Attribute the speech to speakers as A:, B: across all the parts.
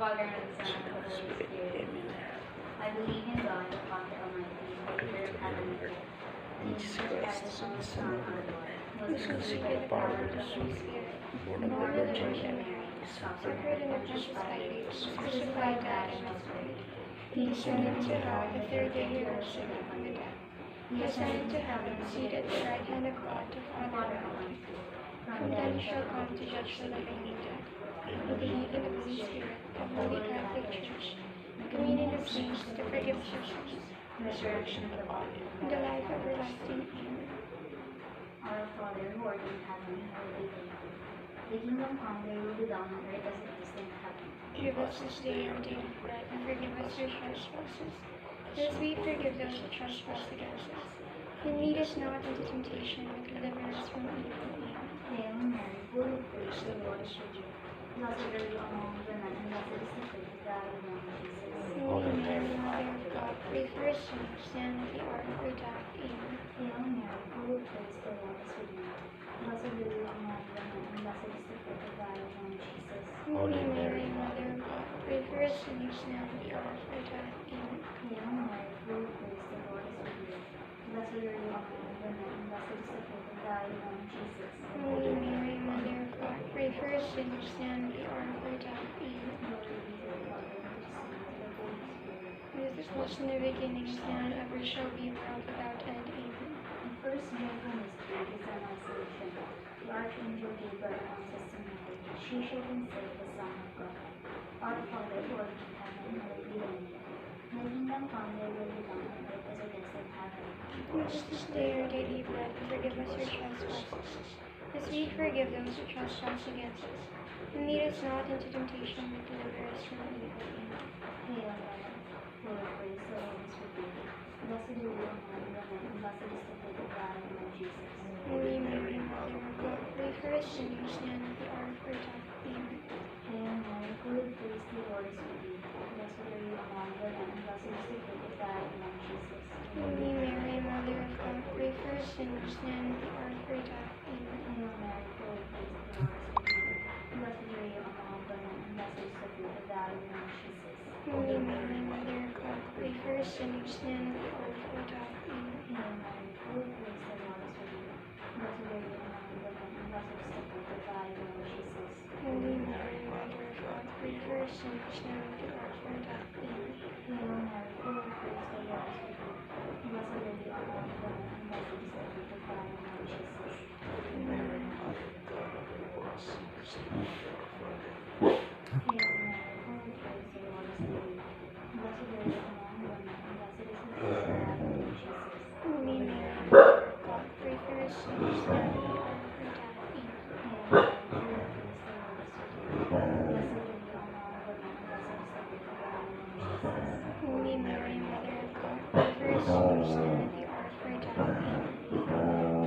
A: Father, and of the Son, and of the Holy Spirit. I believe in God, the Father Almighty, creator of heaven and earth. In Jesus Christ, the Son of our Lord, who was conceived by the power of the Holy Spirit, born of the Virgin Mary, suffered and was crucified, was crucified, died, and was buried. He descended into hell, the third day he rose again from the dead. He ascended to heaven, seated at the right hand of God, the Father Almighty. From thence he shall come to judge the living and the dead. I believe in the Holy Spirit, the Holy Catholic Church, the communion of saints, the forgiveness of sins, the resurrection of the body, and the life everlasting. Amen. Our Father, who art in heaven, hallowed be thy name. Thy kingdom come, thy will be done on earth as it is in heaven. Give us this day our daily bread, and forgive us our trespasses, as we forgive those who trespass against us. And lead us not into temptation, but deliver us from evil. Amen. Hail Mary, full of grace, the Lord is with you. Blessed are you among women, and blessed is the fruit of thy womb, Jesus. Holy Mary, Mother of God, pray for us sinners, now and at the hour of our death. Amen. Hail Mary, full of grace, the Lord is with you. Blessed are you among women, and blessed is the fruit of thy womb, Jesus. Holy Mary, Mother of God, pray for us sinners, now and at the hour of our death. Amen. Hail Mary, full of grace, the Lord is with you. Blessed are you among women, and blessed is the fruit of thy womb, Jesus. Holy Mary, Mother of God, pray for us sinners, now and at the hour of our death. Amen. Glory be to the Father, and to the Son, and to the Holy Spirit. As it was in the beginning, is now, and ever shall be, world without end. Amen. The first joyful mystery is Annunciation. The Archangel Gabriel announces to Mary, she shall conceive the Son of God. Our Father, who art in heaven, hallowed be thy name. Thy kingdom come, thy will be done on earth as it is in heaven. Give us this day our daily bread, and forgive us our trespasses, as we forgive those who trespass against us. And lead us not into temptation, but deliver us from evil. Amen. Hail Mary, full of grace, the Lord is with you. Blessed are you among women, and blessed is the fruit of thy womb, Jesus. Holy Mary, Mother of God, pray for us sinners, now and at the hour of our death. Amen. Hail Mary, full of grace, the Lord is with you. Blessed are you among women, and blessed is the fruit of thy womb, Jesus. Holy Mary, Mother of God, pray for us sinners, now and at the hour of our death. Amen. Hail Mary, full of grace, the Lord is with you. Blessed are you among women, and blessed is the fruit of thy womb, Jesus. Holy Mary, Mother of God, pray for us sinners, now and at the hour of our death. Amen. Hail Mary, full of grace, the Lord is with you. Blessed are you among women, and blessed is the fruit of thy womb, Jesus. Holy Mary, Mother of God, pray for us sinners, now and at the hour of our death. Amen. Hail Mary, full of grace, the Lord is with you. Blessed are you among women, and blessed is the fruit of thy womb, Jesus. Holy Mary, Mother of God, pray for us sinners, now and at the hour of our death. Hail Mary, full of grace, the Lord is with you. Blessed are you among women, and blessed is the fruit of thy womb, Jesus. Holy Mary, Mother of God, pray for us sinners, now and at the hour of our death. Amen. Hail Mary, full of grace, the Lord is with you. Blessed are you among women, and blessed is the fruit of thy womb, Jesus. Holy Mary, Mother of God, pray for us sinners, now and at the hour of our death. Amen.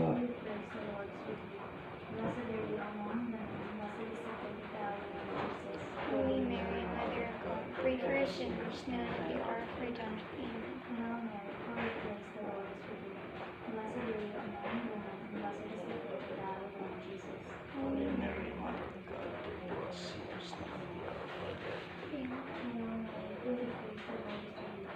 A: Full of grace, the Lord is with you. Blessed are you among women, and blessed is the fruit of thy womb, Jesus. Holy Mary, Mother of God, pray for us sinners, now and at the hour of our death. Amen. Hail Mary, full of grace, the Lord is with you. Blessed are you among women, and blessed is the fruit of thy womb, Jesus. Holy Mary, Mother of God, pray for us sinners, now and at the hour of our death. Amen. Hail Mary, full of grace, the Lord is with you.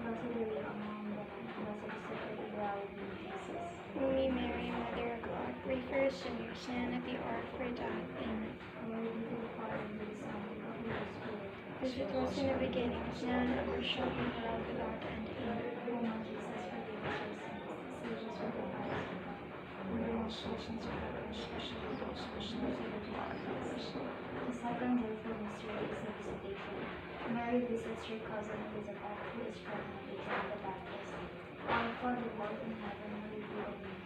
A: Blessed are you among women, and blessed is the fruit of thy womb, Jesus. Holy Mary, Mother of God, pray for us sinners, now and at the hour of our death. Amen. Glory be to the Father, and to the Son, and to the Holy Spirit. As it was in the beginning, is now, and ever shall be, world without end. Amen. O my Jesus, forgive us our sins, save us from the fires of hell. Lead all souls into heaven, especially those whose souls are required of mercy. The second joyful mystery is the visitation. Mary visits her cousin Elizabeth, who is pregnant with John the Baptist. Our Father, who art in heaven, hallowed be thy name.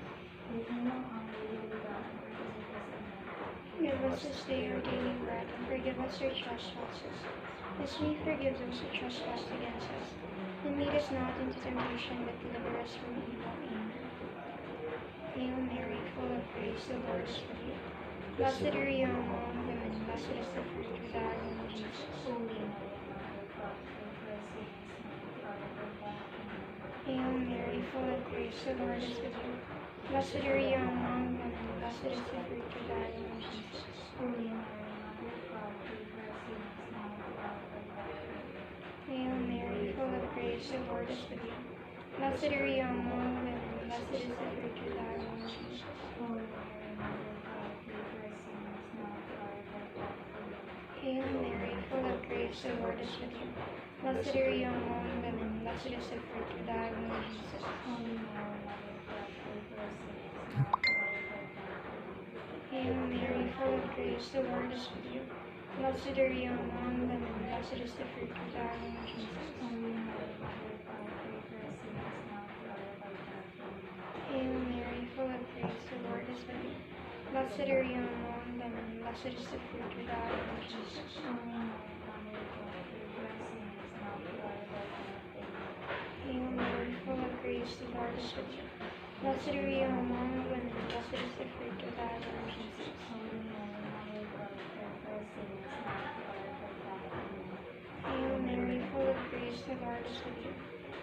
A: Thy kingdom come, thy will be done on earth as it is in heaven. Give us this day our daily bread, and forgive us our trespasses, as we forgive those who trespass against us. And lead us not into temptation, but deliver us from evil. Amen. Hail Mary, full of grace, the Lord is with you. Blessed are you among women, blessed is the fruit of thy womb, Jesus. Holy Mary, Mother of God, pray for us sinners, now and at the hour of our death. Amen. Hail Mary, full of grace, the Lord is with you. Blessed are you among women, blessed is the fruit of thy womb, Jesus. Holy Mary, Mother of God, pray for us sinners, now and at the hour of our
B: grace, the Lord is with you. Blessed are you among women, blessed is the fruit of thy womb, Jesus.
A: Holy Mary, Mother of God, pray for us sinners, now at the hour of our death. Amen.
B: Hail Mary, full of grace, the Lord is with you. Blessed are you among women, blessed is the fruit of thy womb, Jesus.
A: Holy Mary, Mother of God, pray for us sinners, now at the hour of our death. Amen.
B: Hail Mary, full of grace, the Lord is with you. Blessed are you among women, blessed is the fruit of thy womb, Jesus.
A: Holy Mary, Mother of God, pray for us sinners, now at the hour of our death. Amen.
B: Hail Mary, full of grace, the Lord is with you. Blessed are you among women, blessed is the fruit of thy womb, Jesus.
A: Holy Mary, Mother of God, pray for us sinners, now at the hour of our death. Amen.
B: Hail Mary, full of grace, the Lord is with you. Blessed are you among women, blessed is the fruit of thy womb, Jesus.
A: Holy Mary, Mother of God, pray for us sinners, now at the hour of our death. Amen.
B: Hail Mary, full of grace, the Lord is with you.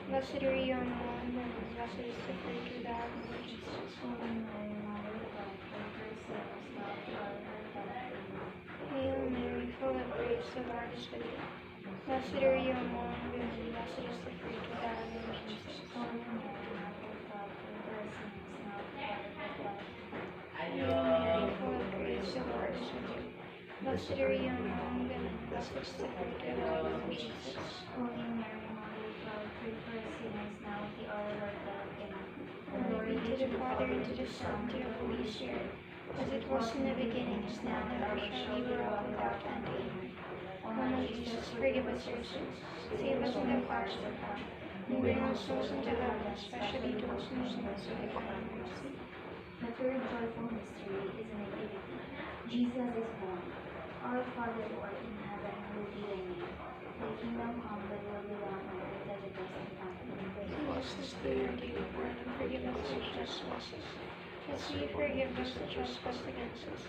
B: Blessed are you among women, blessed is the fruit of thy womb, Jesus.
A: Holy Mary, Mother of God, pray for us sinners, now at the hour of our death. Amen.
B: Hail Mary, full of grace, the Lord is with you. Blessed are you among women, blessed is the fruit of thy womb, Jesus.
A: Holy Mary, Mother of God, pray for us sinners, now at the hour of our death.
B: Hail Mary, full of grace, the Lord is with you. Blessed are you among women, blessed is the fruit of thy womb, Jesus.
A: Holy Mary, Mother of God, pray for us sinners, now at the hour of our death. Amen.
B: Glory be to the Father, and to the Son, and to the Holy Spirit, as it was in the beginning, is now, and ever shall be, world without end. Amen. O my Jesus, forgive us our sins, save us from the fires of hell, and bring our souls into heaven, especially those in most need of divine mercy.
A: The third joyful mystery is the Nativity. Jesus is born. Our Father who art in heaven, hallowed be thy name. Thy kingdom come, thy will be done on earth as it is in heaven.
B: Give us this day our daily bread, and forgive us our trespasses, as we forgive those that trespass against us.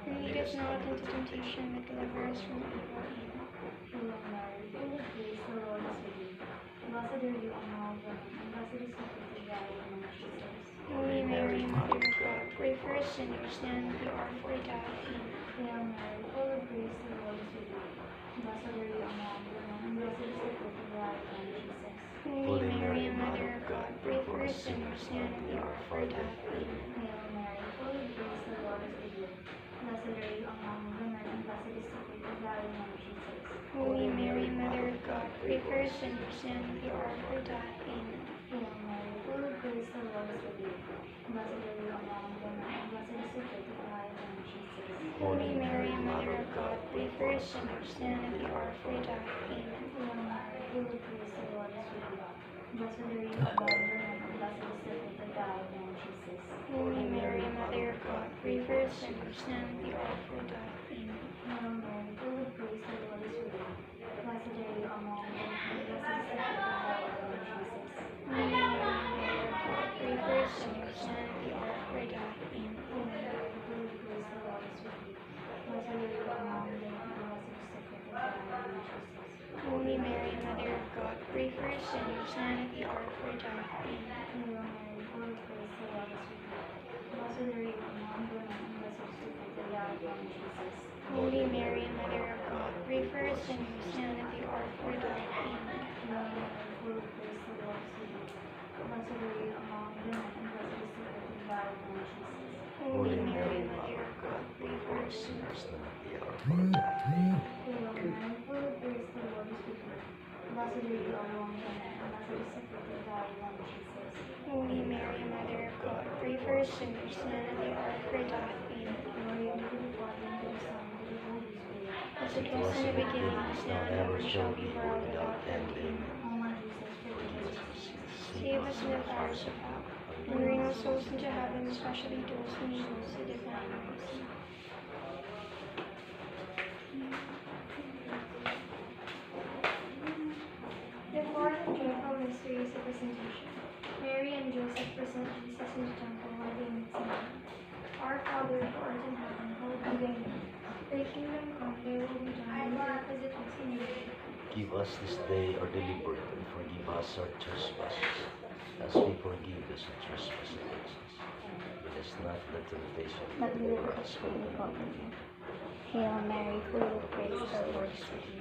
B: And lead us not into temptation, but deliver us from evil. Amen.
A: Hail Mary, full of grace, the Lord is with you. Blessed are you among women, and blessed is the fruit of thy womb, Jesus.
B: Holy Mary, Mother of God, pray for us sinners, now and at the hour of our death. Amen.
A: Hail Mary, full of grace, the Lord is with you. Blessed are you among women, and blessed is the fruit of thy womb, Jesus.
B: Holy Mary, Mother of God, pray for us sinners, now and at the hour of our death. Amen.
A: Hail Mary, full of grace, the Lord is with you. Blessed are you among women, and blessed is the fruit of thy womb, Jesus.
B: Holy Mary, Mother of God, pray for us sinners, now and at the hour of our death. Amen.
A: Hail Mary, full of grace, the Lord is with you. Blessed are you among women, and blessed is the fruit of thy womb, Jesus.
B: Holy Mary, Mother of God, pray for us sinners, now and at the hour of our death. Amen.
A: Hail Mary, full of grace, the Lord is with you. Blessed are you among women, and blessed is the fruit of thy womb, Jesus.
B: Holy Mary, Mother of God, pray for us sinners, now and at the hour of our death. Amen.
A: Hail Mary, full of grace, the Lord is with you. Blessed are you among women, and blessed is the fruit of thy womb, Jesus.
B: Holy Mary, Mother of God, pray for us sinners, now and at the hour of our death. Amen.
A: Hail Mary, full of grace, the Lord is with you. Blessed are you among women, and blessed is the fruit of thy womb, Jesus.
B: Holy Mary, Mother of God, pray for us sinners, now and at the hour of our death. Amen.
A: Hail Mary, full of grace, the Lord is with you. Blessed are you among women, and blessed is the fruit of thy womb, Jesus.
B: Holy Mary, Mother of God, pray for us sinners, now and at the hour of our death. Amen.
A: Hail Mary, full of grace, the Lord is with you. Blessed are you among women, and blessed is the fruit of thy womb, Jesus.
B: Holy Mary, Mother of God, pray for us sinners, now and at the hour of our death. Amen.
A: Hail Mary, full of grace, the Lord is with you. Blessed are you among women, and blessed is the fruit of thy womb, Jesus.
B: Holy Mary, Mother of God, pray for us sinners, now and at the hour of our death. Amen.
A: Glory be to the Father, and to the Son, and to the Holy Spirit.
B: As it was in the beginning, is now, and ever shall be, world without end. Amen.
A: O my Jesus, forgive us our sins.
B: Save us from the fires of hell, and bring our souls into heaven, especially those who need most of divine mercy. The fourth joyful mystery is the presentation. Mary and Joseph present Jesus in the temple while they meet Simeon. Our Father who art in heaven, hallowed be thy name. Thy kingdom come, thy will be done on earth as it is in heaven.
C: Give us this day our daily bread, and forgive us our trespasses, as we forgive those who trespass against us. Lead us not into temptation,
A: But deliver us from evil. Hail Mary, full of grace, the Lord is with you.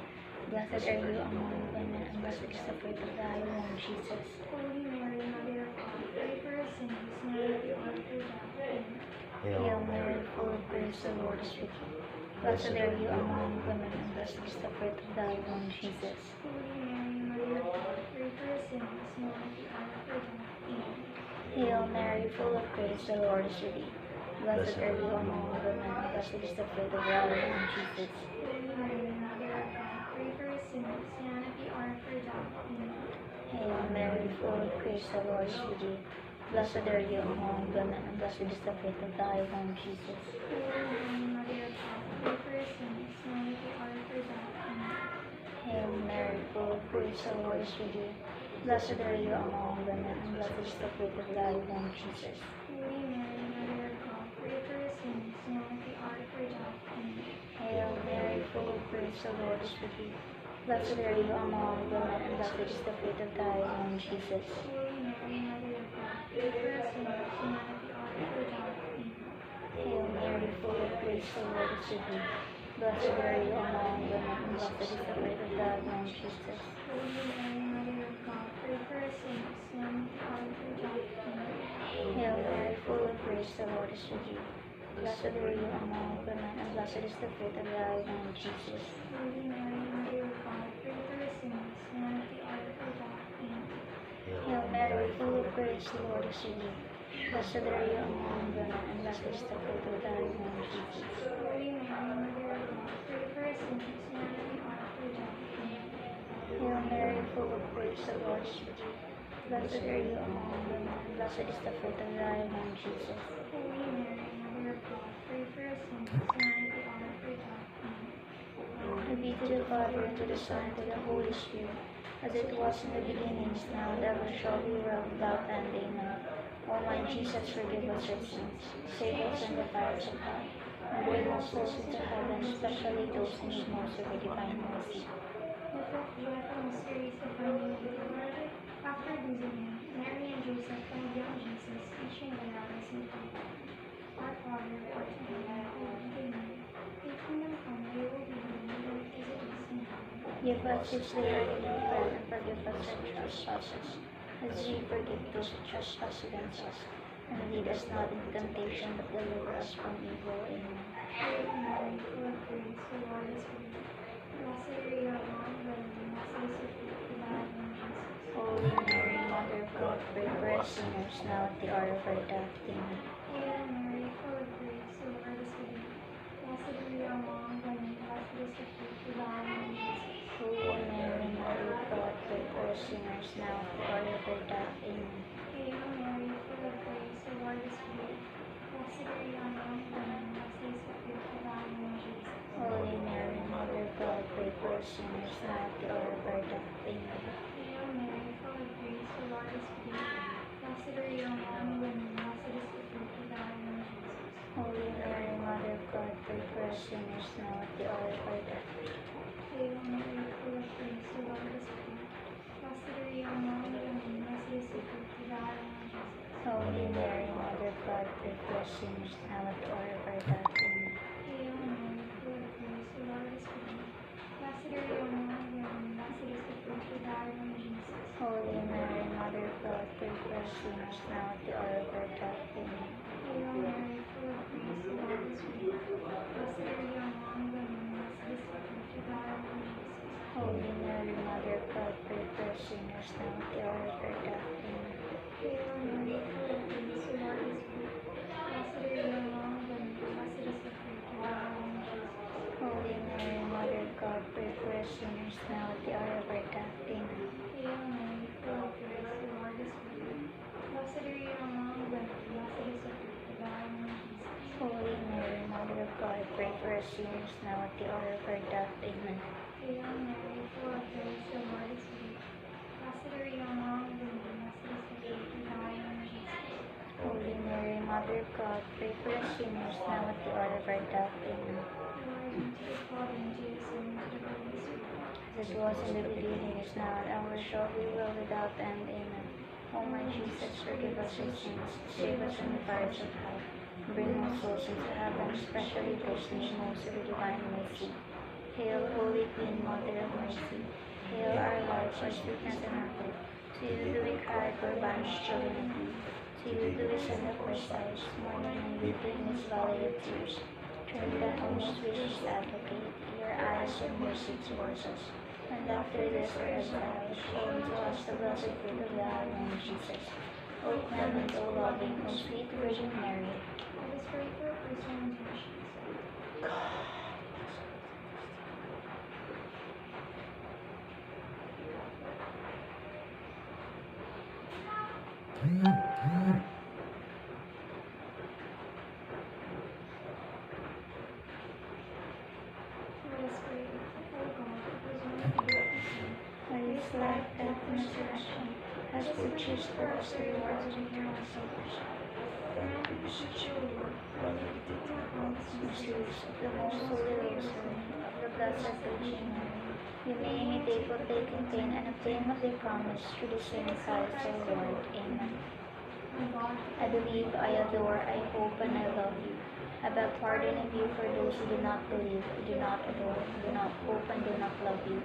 A: Blessed are you among women, and blessed is the fruit of thy womb, Jesus.
B: Holy Mary, Mother of God, pray for us sinners, now and at the hour of our death. Amen.
A: Hail Mary, full of grace, the Lord is with you. Blessed are you among women, and blessed is the fruit of thy womb, Jesus.
B: Holy Mary, Mother of God, pray for us sinners, now and at the hour of our death. Amen.
A: Hail Mary, full of grace, the Lord is with you. Blessed are you among women, and blessed is the fruit of thy womb, Jesus.
B: Holy Mary, Mother of God, pray for us sinners, now and at the hour of our death. Amen.
A: Hail Mary, full of grace, the Lord is with you. Blessed are you among women, and blessed is the fruit of thy womb, Jesus.
B: Holy Mary, Mother of God, pray for us sinners, now and at the hour of our death. Amen.
A: Hail Mary, full of grace, the Lord is with you. Blessed are you among women, and blessed is the fruit of thy womb, Jesus.
B: Holy Mary, Mother of God, pray for us sinners, now and at the hour of our death. Amen.
A: Hail Mary, full of grace, the Lord is with you. Blessed are you among women, and blessed is the fruit of thy womb, Jesus.
B: Holy Mary, Mother of God, pray for us sinners, now and at the hour of our death. Amen.
A: Hail Mary, full of grace, the Lord is with you. Blessed are you among women, and blessed is the fruit of thy womb, Jesus.
B: Holy Mary, Mother of God, pray for us sinners, now and at the hour of our death. Amen.
A: Hail Mary, full of grace, the Lord is with you. Blessed are you among women, and blessed is the fruit of thy womb, Jesus.
B: Holy Mary, Mother of God, pray for us sinners, now and at the hour of our death. Amen.
A: Hail Mary, full of grace, the Lord is with you. Blessed are you among women, and blessed is the fruit of thy womb, Jesus.
B: Holy Mary, Mother of God, pray for us sinners, now and at the hour of our death. Amen.
A: Hail Mary, full of grace, the Lord is with you. Blessed are you among women, and blessed is the fruit of thy womb, Jesus.
B: Holy Mary, Mother of God, pray for us sinners, now and at the hour of our death. Amen.
A: Glory be to the Father, and to the Son, and to the Holy Spirit, as it was in the beginning, is now, and ever shall be, world without end. Amen. O my Jesus, forgive us our sins, save us from the fires of hell, and bring all souls into heaven, especially those in need most of the divine mercy.
B: The fifth joyful mystery is the finding of the Lord. After losing him, Mary and Joseph found young Jesus, teaching the rabbis and taught them, Our Father, who art in heaven, hallowed be thy name. Thy kingdom come, thy will be done on earth as it is in heaven.
A: Give us this day our daily bread, and forgive us our trespasses, as we forgive those who trespass against us. And lead us not into temptation, but deliver us from evil. Amen.
B: Hail Mary, full of grace, the Lord is with thee. Blessed are you among women, and blessed is the fruit of thy womb, Jesus.
A: Holy Mary, Mother of God, pray for us sinners, now at the hour of our death. Amen.
B: Hail Mary, full of grace, the Lord is with thee. Blessed are you among women, blessed is the fruit of thy womb, Jesus.
A: Holy Mary, Mother of God, pray for us sinners, now at the hour of our death. Amen.
B: Hail Mary, full of grace, the Lord is with thee. Blessed are you among women, blessed is the fruit of thy womb, Jesus.
A: Holy Mary, Mother of God, pray for us sinners, now at the hour of our death. Amen.
B: Hail Mary, full of grace, the Lord is with thee. Blessed are you among women, blessed is the fruit of thy womb, Jesus.
A: Holy Mary, Mother of God, pray for us sinners, now at the hour of our death.
B: Hail Mary, full of grace, the Lord is with thee. Blessed are you among women, blessed is the fruit of thy womb, Jesus.
A: Holy Mary, Mother of God, pray for us sinners, now at the hour of our death. Amen.
B: Hail Mary, full of grace, the Lord is with thee. Blessed are you among women, blessed is the fruit of thy womb, Jesus.
A: Holy Mary, Mother of God, pray for us sinners, now at the hour of our death. Amen.
B: Hail Mary, full of grace, the Lord is with thee. Blessed are you among women, blessed is the fruit of thy womb, Jesus.
A: Holy Mary, Mother of God, pray for us sinners, now at the hour of our death. Amen.
B: Hail Mary, full of grace, the Lord is with thee. Blessed are you among women, blessed is the fruit of thy womb, Jesus.
A: Holy Mary, Mother of God, pray for us sinners, now at the hour of our death. Amen.
B: Hail Mary, full of grace, the Lord is with thee. Blessed are you among women, blessed is the fruit of thy womb, Jesus.
A: Holy Mary, Mother of God, pray for us sinners, now at the hour of our death. Amen.
B: Hail Mary, full of grace, the Lord is with thee. Blessed are you among women, blessed is the fruit of thy womb, Jesus.
A: Holy Mary, Mother of God, pray for us sinners, now at the hour of our death. Amen.
B: Glory be to the Father, and to the Son, and to the Holy Spirit.
A: As it was in the beginning, is now, and ever shall be, world without end. Amen. O my Jesus, forgive us our sins, save us from the fires of hell, bring all souls into heaven, especially those in need most of the divine mercy. Hail, Holy Queen, Mother of Mercy. Hail our life, our sweetness, and our hope. To you do we cry, poor banished children of Eve. To you do we send up our sighs, mourning and weeping in this valley of tears. Turn then, O most gracious Advocate, your eyes of mercy towards us. And after this our exile, show unto us the blessed fruit of thy womb, Jesus. O clement, O loving, O sweet Virgin Mary.
B: Let us pray for our personal intentions. Let us pray. O God, whose only begotten Son,
A: By his life, death, and resurrection, has purchased for us the rewards of eternal salvation.
C: Grant, we beseech you, Lord, while meditating upon this
A: Mysteries of the most holy rosary of the Blessed Virgin Mary, we may imitate what they contain and obtain what they promise through the same Christ our Lord. Amen.
B: O God,
A: I believe, I adore, I hope, and I love you. I beg pardon of you for those who do not believe, who do not adore, do not hope, and do not love you.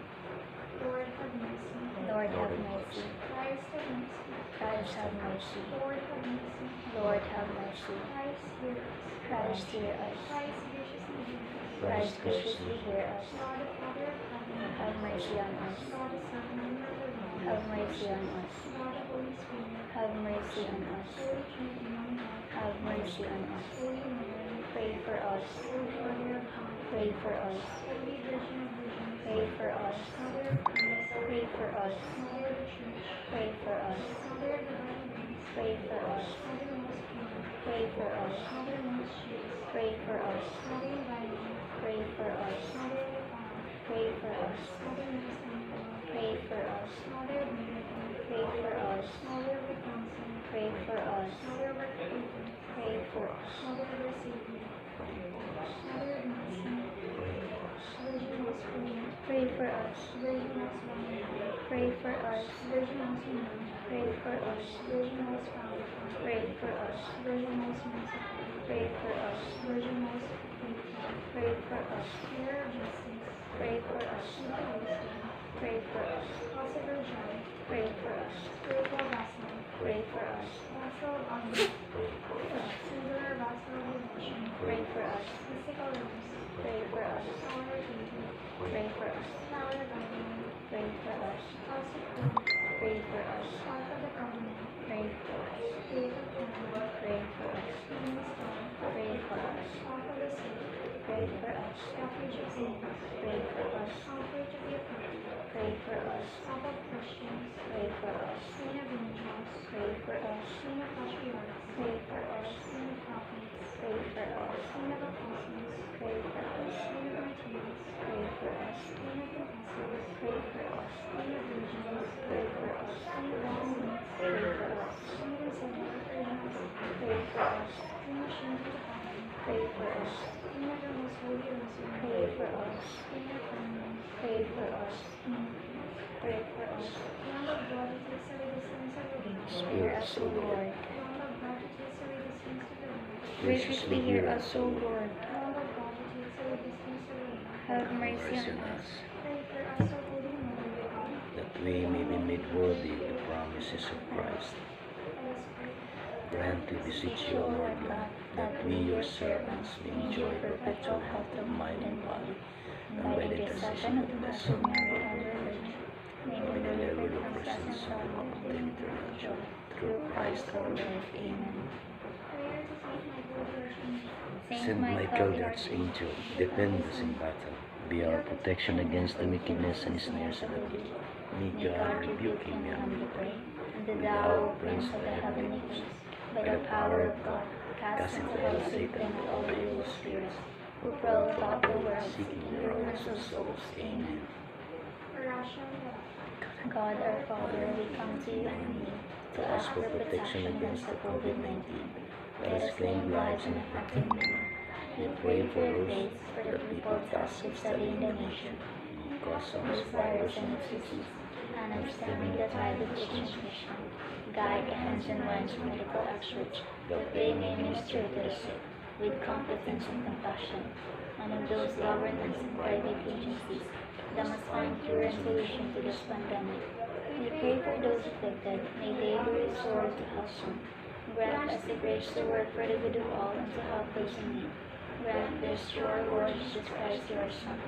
B: Lord, have mercy.
A: Lord, have mercy.
B: Christ, have mercy.
A: Christ, have mercy.
B: Lord, have mercy.
A: Lord, have mercy.
B: Christ, hear us.
A: Christ, hear us.
B: Christ, graciously hear us.
A: Christ, graciously hear us.
B: God, the Father of heaven.
A: Have mercy on us.
B: God, the Son, member of the Lord.
A: Have mercy on us.
B: God, the Holy Spirit.
A: Have mercy on us.
B: Holy Trinity, one God.
A: Have mercy on us.
B: Holy Mary.
A: Pray for us.
B: Holy Mother of God.
A: Pray for us.
B: Holy Virgin of Virgins.
A: Pray for us.
B: Mother of Christ.
A: Pray for us.
B: Mother of the Church.
A: Pray for us.
B: Mother of the Divine Grace.
A: Pray for us.
B: Mother most pure.
A: Pray for us.
B: Mother most chaste.
A: Pray for us.
B: Mother inviolate.
A: Pray for us.
B: Mother undefiled.
A: Pray for us.
B: Mother most humble.
A: Pray for us.
B: Mother of miracle.
A: Pray for us.
B: Mother of the council.
A: Pray for us.
B: Mother of our Creator.
A: Pray for us.
B: Mother of our Savior. Mother of mercy. Virgin most holy.
A: Pray for us.
B: Virgin most wonderful.
A: Pray for us.
B: Virgin most known.
A: Pray for us.
B: Virgin most powerful.
A: Pray for us.
B: Virgin most merciful.
A: Pray for us.
B: Virgin most faithful.
A: Pray for us.
B: Mirror of justice.
A: Pray for us.
B: Seat of wisdom.
A: Pray for us.
B: Cause of our joy.
A: Pray for us.
B: Spiritual vessel.
A: Pray for us.
B: Vessel of honor. Singular vessel of devotion.
A: Pray for us.
B: Mystical rose.
A: Pray for us.
B: Flower of beauty.
A: Pray for us.
B: Flower of Babylon.
A: Pray for us.
B: House of God.
A: Pray for us.
B: Ark of the Covenant.
A: Pray for us.
B: Gate of heaven.
A: Pray for us.
B: Evening star.
A: Pray for us.
B: Ark of the sick.
A: Pray for us.
B: Refuge of saints.
A: Pray for us.
B: Outrage of the afflicted.
A: Pray for us.
B: Hope of Christians.
A: Pray for us.
B: Queen of angels.
A: Pray for us.
B: Queen of patriarchs.
A: Pray for us.
B: Queen of prophets.
A: Pray for us.
B: Queen of apostles.
A: Pray for us.
B: Queen of martyrs.
A: Pray for us.
B: Queen of confessors.
A: Pray for us.
B: Queen of virgins.
A: Pray for us.
B: Queen of all saints.
A: Pray for us.
B: Queen of Savior, Virgins.
A: Pray for us.
B: Queen of Shinto the Heaven.
A: Pray for us.
B: Queen of the most holy rosary.
A: Pray for us.
B: Queen of Firmament.
A: Pray for us. Pray for us.
B: Lamb of God, who takes away the sins of the world.
A: Hear us, O Lord.
B: Lamb of God, who takes away the sins of the world.
A: Graciously hear us, O Lord.
B: Lamb of God, who takes away the sins of the world.
A: Have mercy on us.
B: Pray for us, O Holy Mother of God.
C: that we may be made worthy of the promises of Christ.
B: Let us pray.
C: Grant, we beseech you, O Lord God, that we, your servants, may enjoy perpetual health of mind and body, and by the intercession of the Blessed Mary, our Virgin, may we deliver the persons of all obtain eternal joy, through Christ our Lord. Amen.
B: Prayer to Saint Michael the Archangel.
C: Saint Michael, the Archangel, defend us in battle. Be our protection against the wickedness and snares of the wicked. May God rebuke him, we humbly pray.
A: And thou, Prince of the heavenly host, by the power of God, cast into hell Satan and all the evil spirits, who prowl about the world, seeking the ruins of souls. Amen.
B: For rational love.
A: God our Father, we come to you and need
C: To ask for protection against the COVID-19. Let us claim lives and affecting them.
A: We pray for your grace for the people tasked with studying the nation,
C: Because of
A: this
C: this
A: virus and its disease, and understanding the tide of its transmission. Guide the hands and minds of medical experts, that they may minister to the sick with competence and compassion,
D: and of those governments and private agencies that must find cure and solution to this pandemic. We pray for those affected. May they be restored to health soon. Grant us the grace to work for the good of all and to help those in need. Grant this through our Lord Jesus Christ, your Son,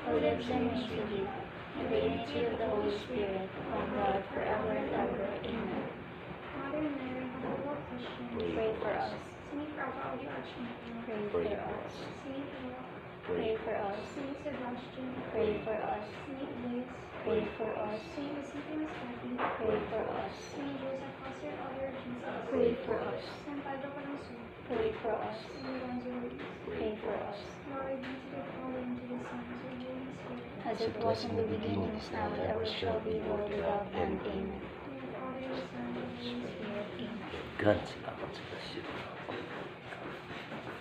D: who lives and reigns with you, in the unity of the Holy Spirit, one God, forever and ever. Amen.
B: Mother Mary, humble Christian,
D: Pray for us.
B: Saint Raphael the Archangel,
D: Pray for us.
B: Saint Philip,
D: Pray for us.
B: Saint Sebastian,
D: Pray for us.
B: Saint Louis,
D: Pray for us.
B: Saint Eusebius Capi,
D: Pray for us.
B: Saint Joseph Foster, Elder of Jesus,
D: Pray for us.
B: Saint Pedro Palacio,
D: Pray for us.
B: Saint Lorenzo Ruiz,
D: Pray for us.
B: Glory be to the Father, and to the Son, and to the Holy Spirit.
D: As it was in the beginning, is now, and ever shall be, world without end. Amen.
B: In the Father, and the Son, and the Holy Spirit.
D: Amen.
C: God, salamat sa Diyos.